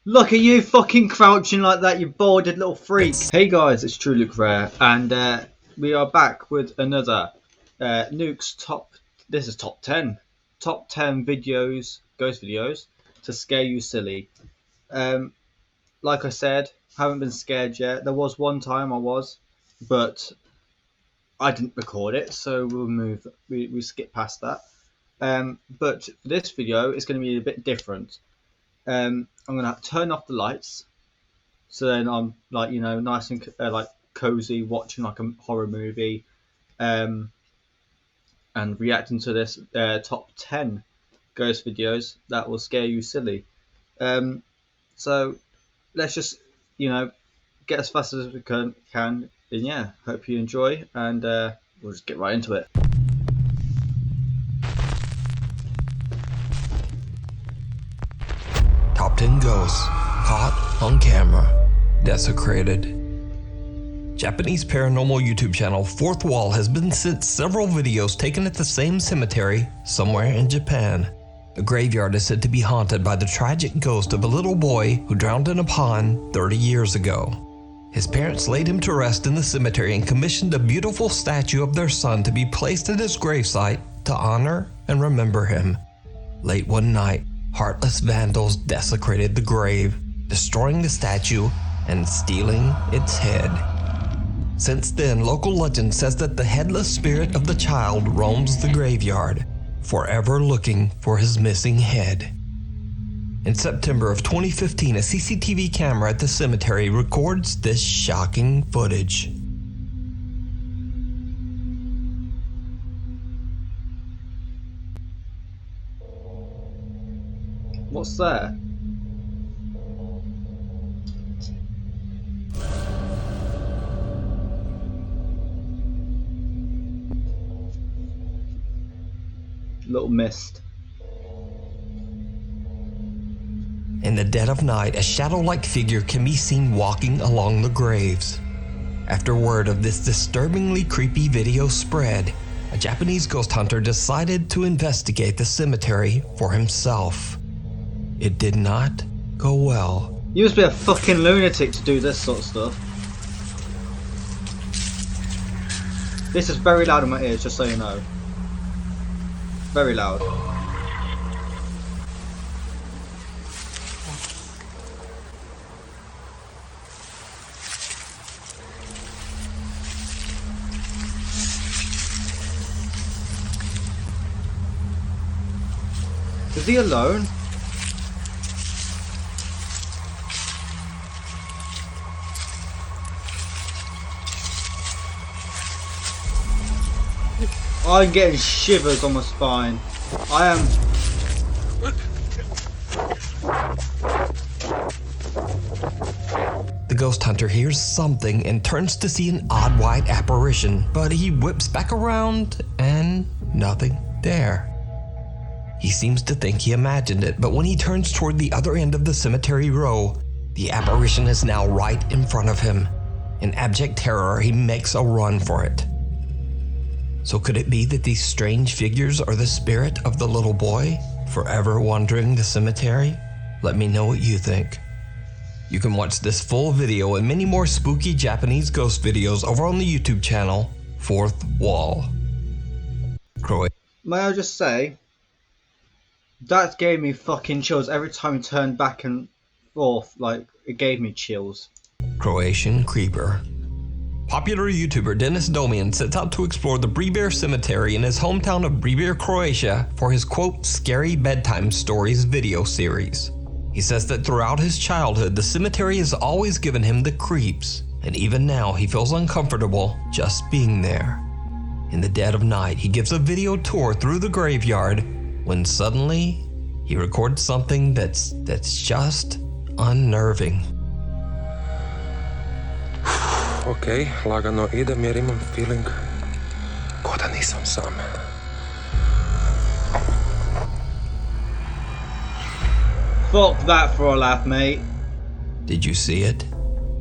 Look at you fucking crouching like that, you boarded little freak. Hey guys, it's True Luke Rare, and we are back with another Nukes top. This is top 10 videos, ghost videos to scare you silly. Like I said, haven't been scared yet. There was one time I was, but I didn't record it, so we'll move. We skip past that. But for this video, it's going to be a bit different. I'm gonna turn off the lights, so then I'm like, you know, nice and like cozy, watching like a horror movie, and reacting to this top 10 ghost videos that will scare you silly. So let's just, you know, get as fast as we can, and yeah, hope you enjoy, and we'll just get right into it. Top 10 ghosts caught on camera, desecrated. Japanese paranormal YouTube channel Fourth Wall has been sent several videos taken at the same cemetery somewhere in Japan. The graveyard is said to be haunted by the tragic ghost of a little boy who drowned in a pond 30 years ago. His parents laid him to rest in the cemetery and commissioned a beautiful statue of their son to be placed at his gravesite to honor and remember him. Late one night, heartless vandals desecrated the grave, destroying the statue and stealing its head. Since then, local legend says that the headless spirit of the child roams the graveyard, forever looking for his missing head. In September of 2015, a CCTV camera at the cemetery records this shocking footage. What's that? Little mist. In the dead of night, a shadow-like figure can be seen walking along the graves. After word of this disturbingly creepy video spread, a Japanese ghost hunter decided to investigate the cemetery for himself. It did not go well. You must be a fucking lunatic to do this sort of stuff. This is very loud in my ears, just so you know. Very loud. Is he alone? I'm getting shivers on my spine. I am. The ghost hunter hears something and turns to see an odd white apparition, but he whips back around and nothing there. He seems to think he imagined it, but when he turns toward the other end of the cemetery row, the apparition is now right in front of him. In abject terror, he makes a run for it. So could it be that these strange figures are the spirit of the little boy, forever wandering the cemetery? Let me know what you think. You can watch this full video and many more spooky Japanese ghost videos over on the YouTube channel, Fourth Wall. May I just say, that gave me fucking chills every time he turned back and forth, like, it gave me chills. Croatian Creeper. Popular YouTuber Dennis Domian sets out to explore the Bribir Cemetery in his hometown of Bribir, Croatia for his quote, scary bedtime stories video series. He says that throughout his childhood, the cemetery has always given him the creeps, and even now he feels uncomfortable just being there. In the dead of night, he gives a video tour through the graveyard when suddenly he records something that's just unnerving. Ok, lagano idem jer imam feeling ko da nisam sam. Fuck that for a laugh, mate. Did you see it?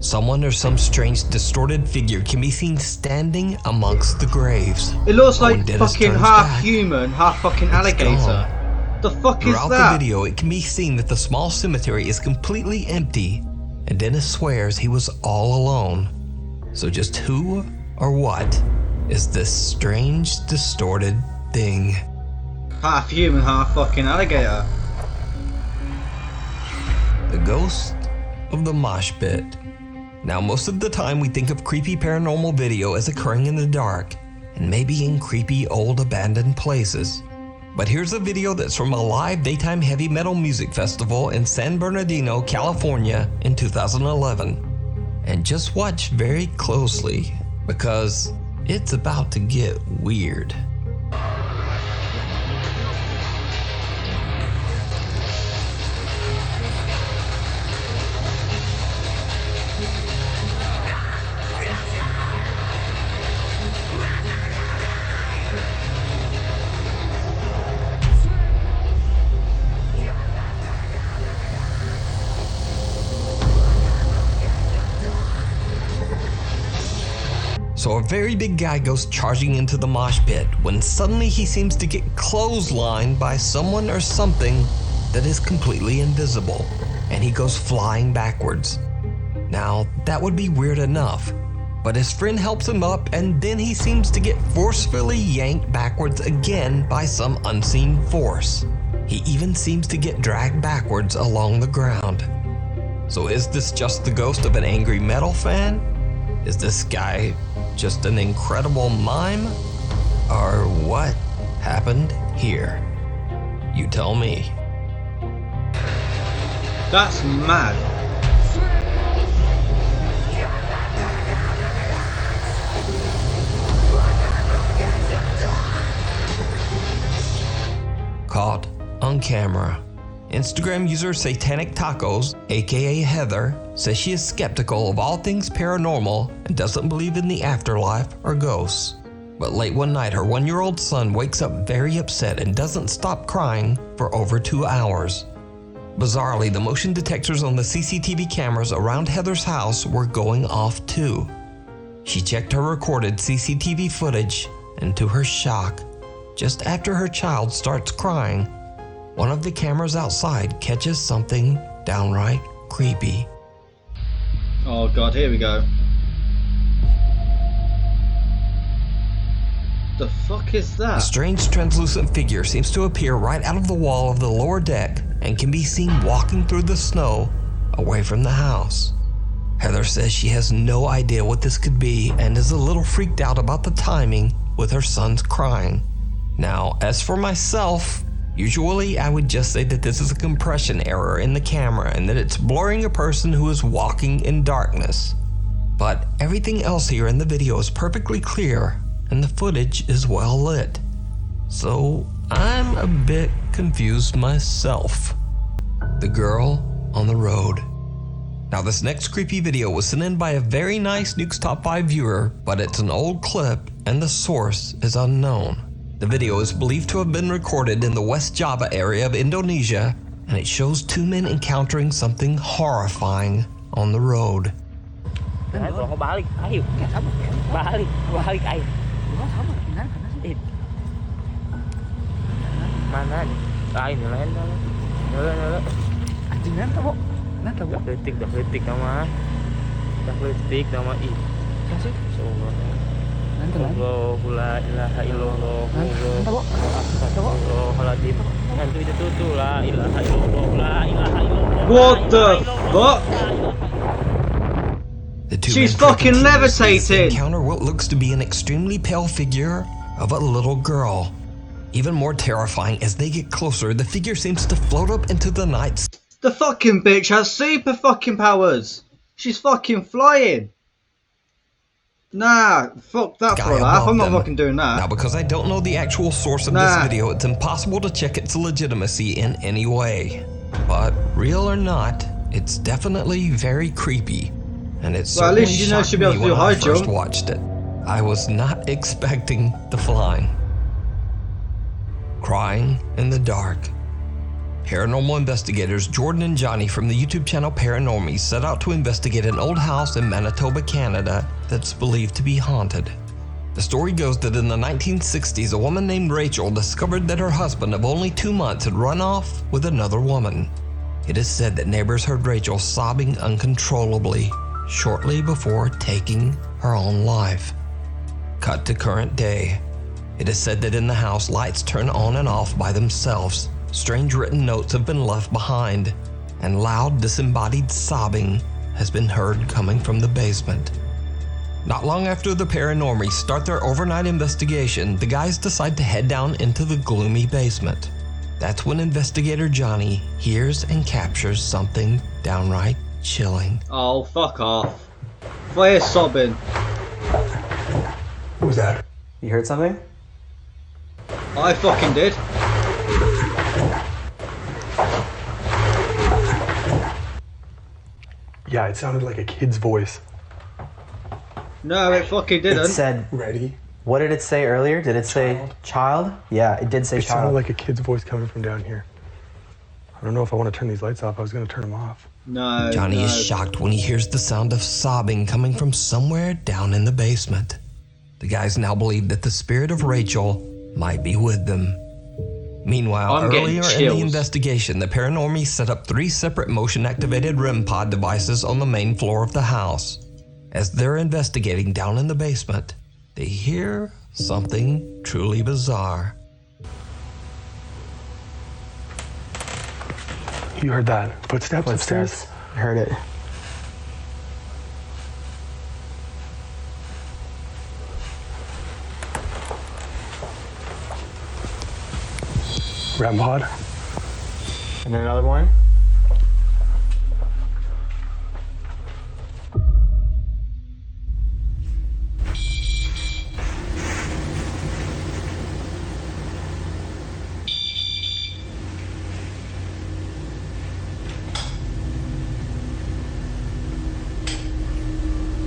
Someone or some strange distorted figure can be seen standing amongst the graves. It looks like When Dennis fucking turns half back, human, half fucking alligator. gone. The fuck is Throughout that? the video, it can be seen that the small cemetery is completely empty, and Dennis swears he was all alone. So just who or what is this strange, distorted thing? Half human, half fucking alligator. The ghost of the mosh pit. Now, most of the time we think of creepy paranormal video as occurring in the dark, and maybe in creepy old abandoned places. But here's a video that's from a live daytime heavy metal music festival in San Bernardino, California in 2011. And just watch very closely, because it's about to get weird. So a very big guy goes charging into the mosh pit when suddenly he seems to get clotheslined by someone or something that is completely invisible, and he goes flying backwards. Now, that would be weird enough, but his friend helps him up, and then he seems to get forcefully yanked backwards again by some unseen force. He even seems to get dragged backwards along the ground. So is this just the ghost of an angry metal fan? Is this guy just an incredible mime? Or what happened here? You tell me. That's mad. Caught on camera. Instagram user Satanic Tacos, aka Heather, says she is skeptical of all things paranormal and doesn't believe in the afterlife or ghosts. But late one night, her 1-year-old son wakes up very upset and doesn't stop crying for over 2 hours. Bizarrely, the motion detectors on the CCTV cameras around Heather's house were going off too. She checked her recorded CCTV footage, and to her shock, just after her child starts crying, one of the cameras outside catches something downright creepy. Oh god, here we go. The fuck is A that? strange translucent figure seems to appear right out of the wall of the lower deck and can be seen walking through the snow away from the house. Heather says she has no idea what this could be and is a little freaked out about the timing with her son's crying. Now, as for myself, usually I would just say that this is a compression error in the camera and that it's blurring a person who is walking in darkness. But everything else here in the video is perfectly clear and the footage is well lit. So I'm a bit confused myself. The girl on the road. Now this next creepy video was sent in by a very nice Nukes Top 5 viewer, but it's an old clip and the source is unknown. The video is believed to have been recorded in the West Java area of Indonesia, and it shows 2 men encountering something horrifying on the road. What the fuck? The 2 She's men try fucking continuously to levitating. encounter what looks to be an extremely pale figure of a little girl. Even more terrifying, as they get closer, the figure seems to float up into the night. The fucking bitch has super fucking powers. She's fucking flying. Nah, fuck that Guy for a laugh. above I'm not them. fucking doing Now, that. because I don't know the actual source of Nah. this video, it's impossible to check its legitimacy in any way. But real or not, it's definitely very creepy. And it Well, at certainly least you know shocked she'll be able me to do when I high first jump. watched it. I was not expecting the flying. Crying in the dark. Paranormal investigators Jordan and Johnny from the YouTube channel Paranormies set out to investigate an old house in Manitoba, Canada that's believed to be haunted. The story goes that in the 1960s, a woman named Rachel discovered that her husband of only 2 months had run off with another woman. It is said that neighbors heard Rachel sobbing uncontrollably shortly before taking her own life. Cut to current day. It is said that in the house, lights turn on and off by themselves, strange written notes have been left behind, and loud disembodied sobbing has been heard coming from the basement. Not long after the paranormies start their overnight investigation, the guys decide to head down into the gloomy basement. That's when investigator Johnny hears and captures something downright chilling. Oh, fuck off. Why is sobbing? Who's that? You heard something? I fucking did. Yeah, it sounded like a kid's voice. No, it fucking didn't. It said, Ready? what did it say earlier? Did it say child? Yeah, it did say It sounded child. like a kid's voice coming from down here. I don't know if I want to turn these lights off. I was going to turn them off. No. Johnny no. is shocked when he hears the sound of sobbing coming from somewhere down in the basement. The guys now believe that the spirit of Rachel might be with them. Meanwhile, I'm getting earlier in the chills. investigation, the paranormies set up 3 separate motion-activated REM pod devices on the main floor of the house. As they're investigating down in the basement, they hear something truly bizarre. You heard that? Footsteps upstairs? Footsteps? I heard it. REM pod? And then another one.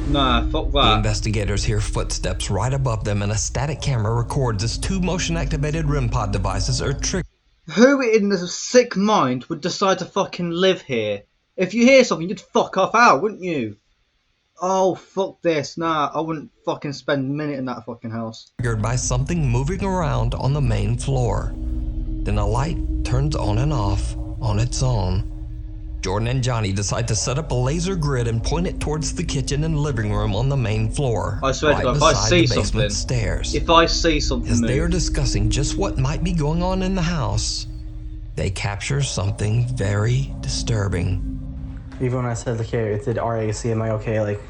Nah, fuck The that. investigators hear footsteps right above them, and a static camera records as 2 motion-activated REM pod devices are triggered. Who in the sick mind would decide to fucking live here? If you hear something, you'd fuck off out, wouldn't you? Oh, fuck this. Nah, I wouldn't fucking spend a minute in that fucking house. By something moving around on the main floor. Then a light turns on and off on its own. Jordan and Johnny decide to set up a laser grid and point it towards the kitchen and living room on the main floor. I swear to right God, if I beside see the basement something, stairs. If I see something As they are move, discussing just what might be going on in the house, they capture something very disturbing. Even when I said, like, hey, it did RAC, am I okay? Like,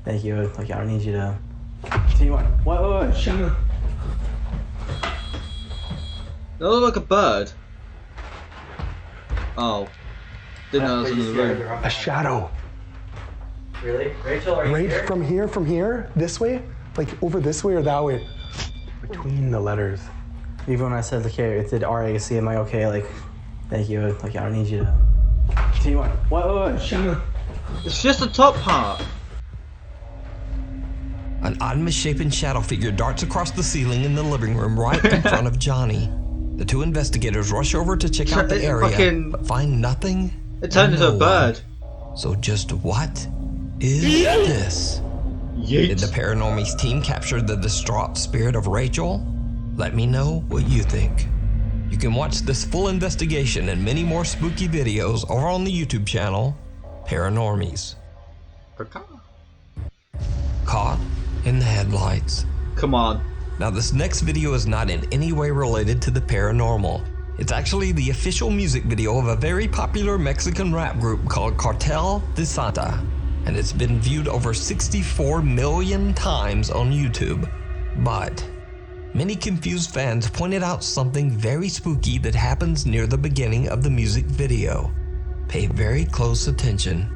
thank you. Like, I don't need you to continue on. What? Shut up. they look like a bird. Oh. Didn't know it was in the room. A shadow. Really? Rachel, are you Right here? from here, this way? Like over this way or that way? Between the letters. Even when I said, like, hey, it did RAC, am I okay? Like, thank you. Like, I don't need you to continue on. What? Shut up. It's just the top part. An odd misshapen shadow figure darts across the ceiling in the living room right in front of Johnny. The 2 investigators rush over to check out the area, but find nothing. It turned and into no a bird. one. So just what is this? Did the paranormies team capture the distraught spirit of Rachel? Let me know what you think. You can watch this full investigation and many more spooky videos over on the YouTube channel, Paranormies. Caught in the headlights. Come on. Now this next video is not in any way related to the paranormal. It's actually the official music video of a very popular Mexican rap group called Cartel de Santa, and it's been viewed over 64 million times on YouTube. But many confused fans pointed out something very spooky that happens near the beginning of the music video. Pay very close attention.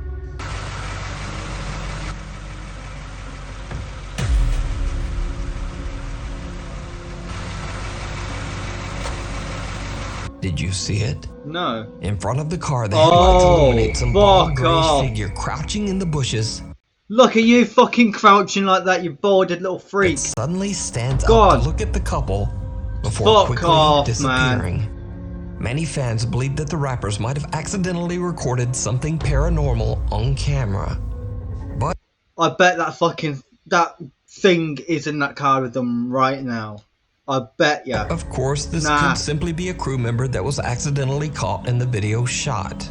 Did you see it? No. In front of the car, the headlights illuminate some bald fuck grayish off. figure crouching in the bushes. Look at you fucking crouching like that, you boarded little freak. Suddenly stands God. up to look at the couple before Fuck quickly off, disappearing. Many fans believe that the rappers might have accidentally recorded something paranormal on camera. But I bet that fucking that thing is in that car with them right now. I bet ya. Of course, this Nah. could simply be a crew member that was accidentally caught in the video shot.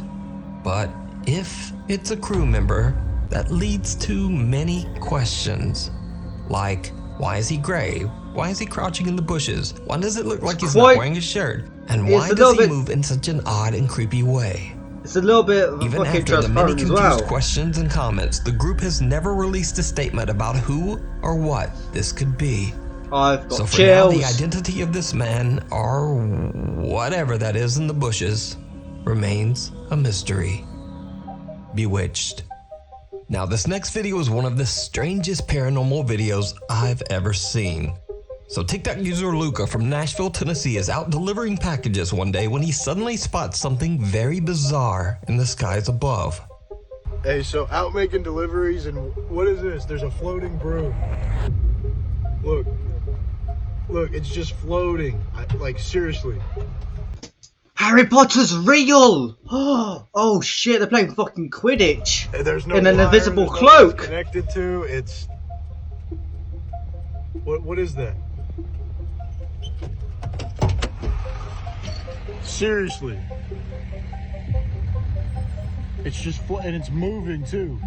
But if it's a crew member, that leads to many questions. Like, why is he gray? Why is he crouching in the bushes? Why does it look like he's not wearing a shirt? And why does he move in such an odd and creepy way? It's a little bit of a Even fucking after the many transparent as confused well. questions and comments, the group has never released a statement about who or what this could be. I've got So for now, chills. the identity of this man, or whatever that is in the bushes, remains a mystery. Bewitched. Now, this next video is one of the strangest paranormal videos I've ever seen. So TikTok user Luca from Nashville, Tennessee is out delivering packages one day when he suddenly spots something very bizarre in the skies above. Hey, so out making deliveries, and what is this? There's a floating broom. Look, it's just floating. Like, seriously. Harry Potter's real! Oh shit, they're playing fucking Quidditch There's no in an wire, invisible there's nothing it's cloak. connected to. It's what is that? Seriously. It's just and it's moving too.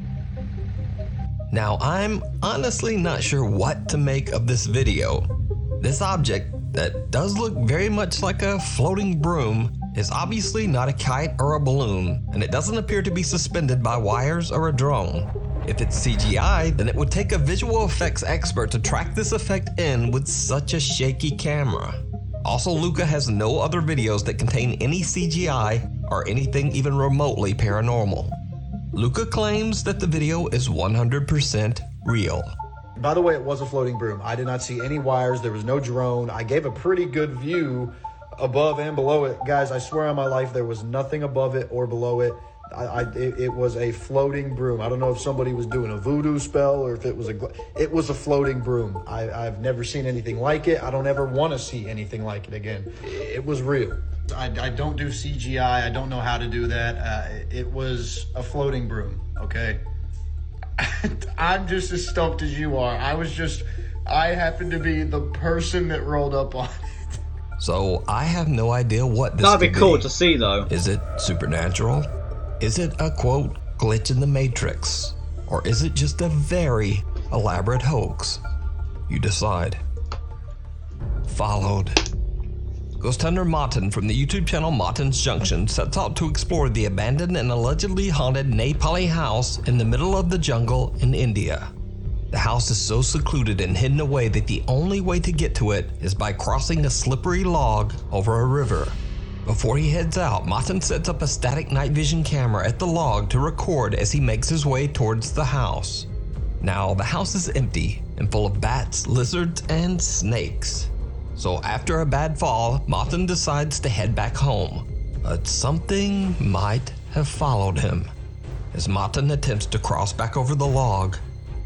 Now, I'm honestly not sure what to make of this video. This object, that does look very much like a floating broom, is obviously not a kite or a balloon, and it doesn't appear to be suspended by wires or a drone. If it's CGI, then it would take a visual effects expert to track this effect in with such a shaky camera. Also, Luca has no other videos that contain any CGI or anything even remotely paranormal. Luca claims that the video is 100% real. By the way, it was a floating broom. I did not see any wires. There was no drone. I gave a pretty good view above and below it. Guys, I swear on my life, there was nothing above it or below it. It was a floating broom. I don't know if somebody was doing a voodoo spell or if it was it was a floating broom. I've never seen anything like it. I don't ever want to see anything like it again. It was real. I don't do CGI. I don't know how to do that. It was a floating broom, okay? I'm just as stoked as you are. I happened to be the person that rolled up on it. So I have no idea what this That'd be could cool to see though. Is it supernatural? Is it a quote glitch in the Matrix? Or is it just a very elaborate hoax? You decide. Followed. Ghost hunter Martin from the YouTube channel Martin's Junction sets out to explore the abandoned and allegedly haunted Nepali house in the middle of the jungle in India. The house is so secluded and hidden away that the only way to get to it is by crossing a slippery log over a river. Before he heads out, Martin sets up a static night vision camera at the log to record as he makes his way towards the house. Now, the house is empty and full of bats, lizards, and snakes. So after a bad fall, Martin decides to head back home. But something might have followed him. As Martin attempts to cross back over the log,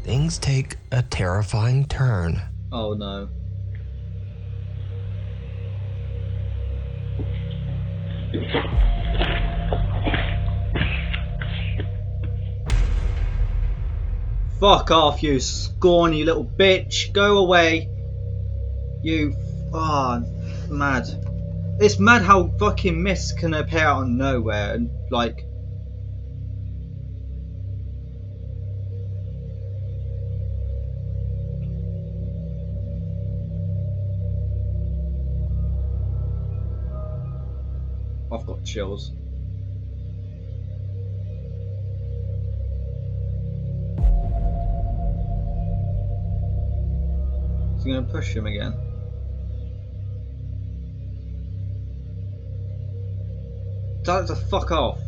things take a terrifying turn. Oh no. Fuck off, you scrawny little bitch. Go away. You. Ah, mad. It's mad how fucking mist can appear out of nowhere and like. I've got chills. Is he gonna push him again? Tell it to fuck off.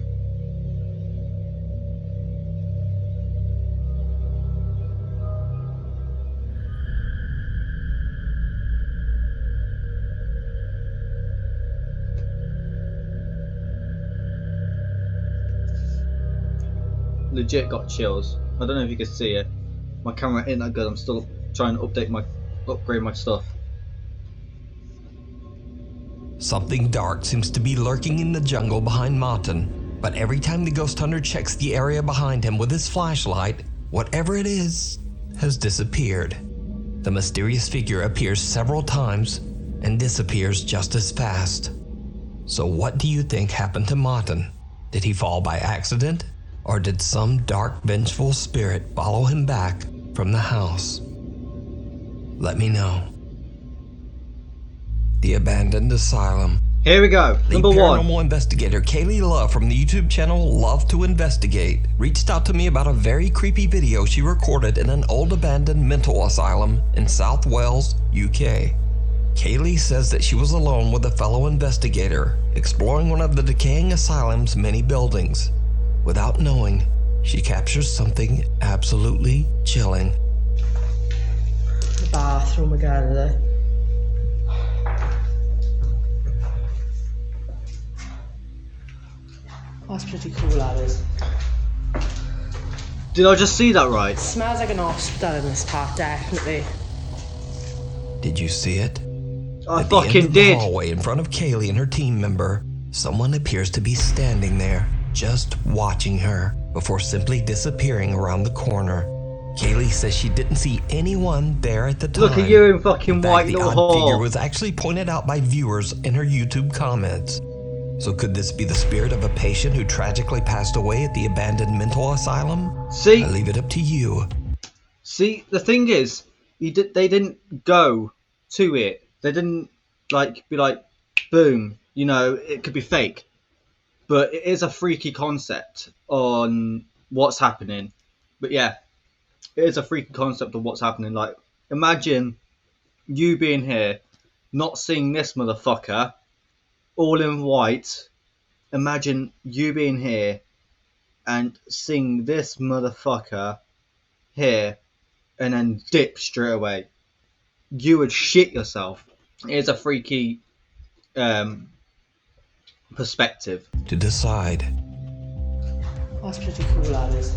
Legit got chills. I don't know if you can see it. My camera ain't that good. I'm still trying to upgrade my stuff. Something dark seems to be lurking in the jungle behind Martin, but every time the ghost hunter checks the area behind him with his flashlight, whatever it is has disappeared. The mysterious figure appears several times and disappears just as fast. So what do you think happened to Martin? Did he fall by accident? Or did some dark, vengeful spirit follow him back from the house? Let me know. The Abandoned Asylum. Here we go. The Number one. paranormal investigator Kaylee Love from the YouTube channel Love to Investigate reached out to me about a very creepy video she recorded in an old abandoned mental asylum in South Wales, UK. Kaylee says that she was alone with a fellow investigator exploring one of the decaying asylum's many buildings. Without knowing, she captures something absolutely chilling. The bathroom again, there. That's pretty cool, that is. Did I just see that right? Smells like an hospital in this part, definitely. Did you see it? I At the end fucking of the did. hallway in front of Kaylee and her team member, someone appears to be standing there, just watching her, before simply disappearing around the corner. Kaylee says she didn't see anyone there at the time. Look at you in fucking In fact, white the little odd figure hole. was actually pointed out by viewers in her YouTube comments. So could this be the spirit of a patient who tragically passed away at the abandoned mental asylum? See, I leave it up to you. see, the thing is, they didn't go to it. They didn't be like, boom. You know, it could be fake, but it is a freaky concept on what's happening. But yeah, it is a freaky concept of what's happening. Like, imagine you being here, not seeing this motherfucker, all in white. Imagine you being here and seeing this motherfucker here and then dip straight away. You would shit yourself. It is a freaky perspective. To decide. That's pretty cool, that is.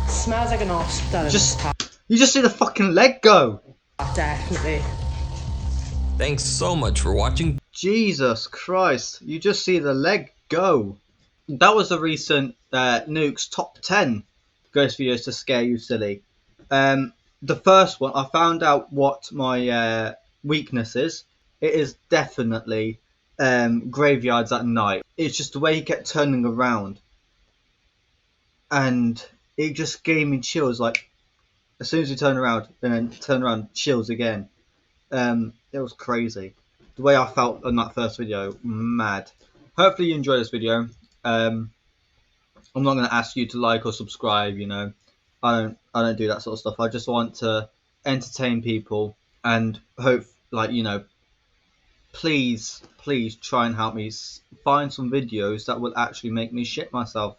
Smells like an hospital in this Just part, you just see the fucking leg go. definitely. Thanks so much for watching. Jesus Christ, you just see the leg go. That was a recent Nukes top 10 ghost videos to scare you silly. The first one, I found out what my weakness is. It is definitely graveyards at night. It's just the way he kept turning around. And it just gave me chills, like, as soon as he turned around, and then turn around, chills again. It was crazy. The way I felt on that first video, mad. Hopefully you enjoyed this video. I'm not going to ask you to like or subscribe, you know. I don't do that sort of stuff. I just want to entertain people and hope, like, you know, please try and help me find some videos that will actually make me shit myself,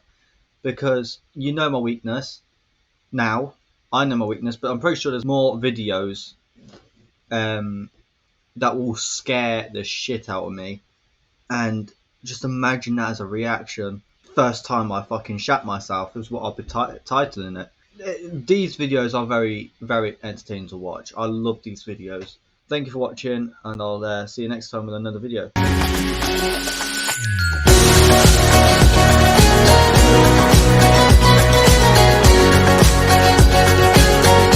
because you know my weakness now. I know my weakness, but I'm pretty sure there's more videos that will scare the shit out of me. And just imagine that as a reaction. First time I fucking shat myself is what I'll be titling it. These videos are very, very entertaining to watch. I love these videos. Thank you for watching, and I'll see you next time with another video.